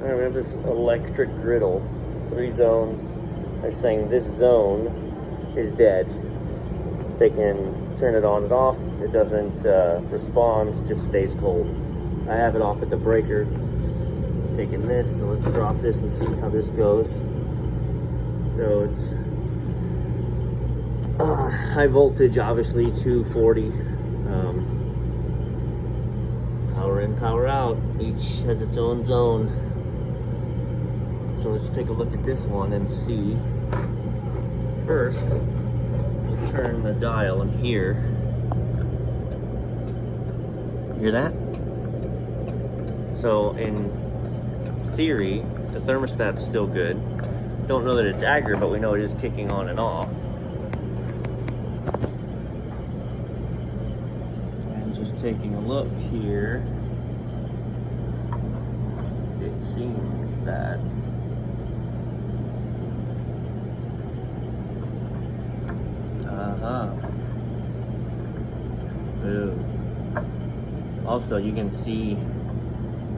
Alright, we have this electric griddle, 3 zones. They're saying this zone is dead. They can turn it on and off. It doesn't respond, just stays cold. I have it off at the breaker. Taking this, so let's drop this and see how this goes. So it's high voltage, obviously 240. Power in, power out. Each has its own zone. So let's take a look at this one and see. First, we'll turn the dial in here. Hear that? So in theory, the thermostat's still good. Don't know that it's accurate, but we know it is kicking on and off. And just taking a look here, it seems that boom. Also, you can see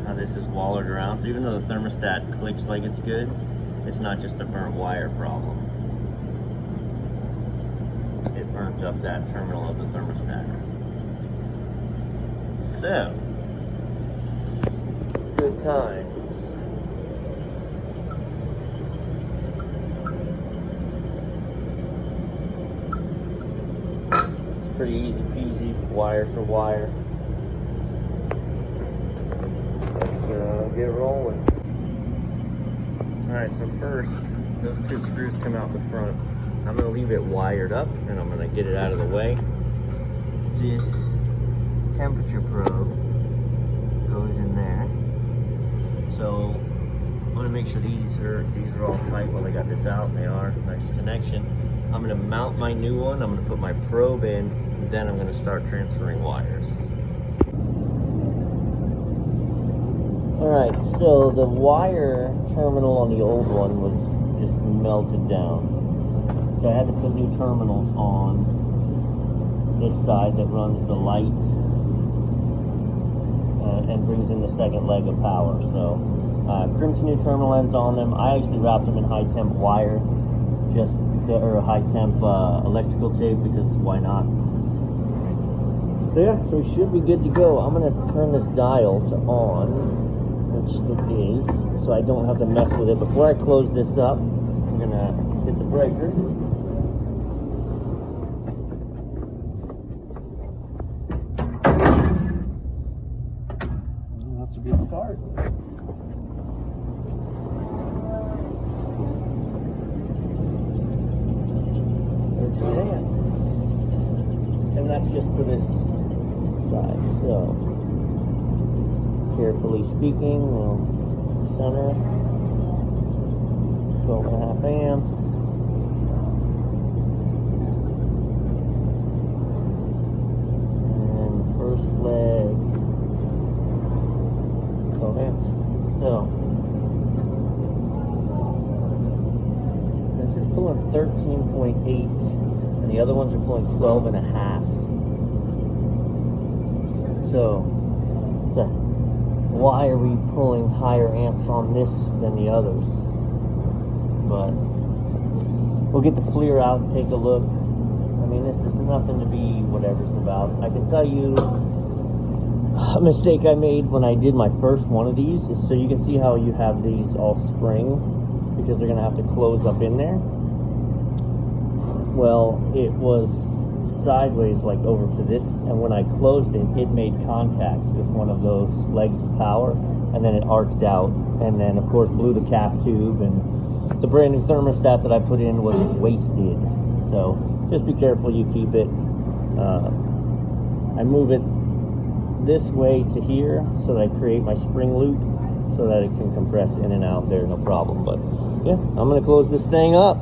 how this is wallered around. So even though the thermostat clicks like it's good, it's not just a burnt wire problem. It burnt up that terminal of the thermostat. So, good times. It's pretty easy peasy, wire for wire. Get rolling. Alright, so first, those 2 screws come out the front. I'm going to leave it wired up, and I'm going to get it out of the way. This temperature probe goes in there. So, I'm going to make sure these are all tight while I got this out, and they are. Nice connection. I'm going to mount my new one. I'm going to put my probe in, and then I'm going to start transferring wires. Alright, so the wire terminal on the old one was just melted down. So I had to put new terminals on this side that runs the light and brings in the second leg of power. So crimped new terminal ends on them. I actually wrapped them in high temp wire, just because, or high temp electrical tape, because why not? So yeah, so we should be good to go. I'm going to turn this dial to on, which it is, so I don't have to mess with it. Before I close this up, I'm gonna hit the breaker. That's a good start. There's the dance. And that's just for this side, so carefully speaking, we'll center 12.5 amps. And first leg 12 amps. So this is pulling 13.8 and the other ones are pulling 12.5. So why are we pulling higher amps on this than the others? But we'll get the FLIR out and take a look. I mean, this is nothing to be whatever's about. I can tell you a mistake I made when I did my first one of these is, so you can see how you have these all spring, because they're gonna have to close up in there. Well, it was sideways, like over to this, and when I closed it, it made contact with one of those legs of power, and then it arced out, and then of course blew the cap tube, and the brand new thermostat that I put in was wasted. So just be careful you keep it. I move it this way to here so that I create my spring loop so that it can compress in and out there, no problem. But yeah, I'm gonna close this thing up.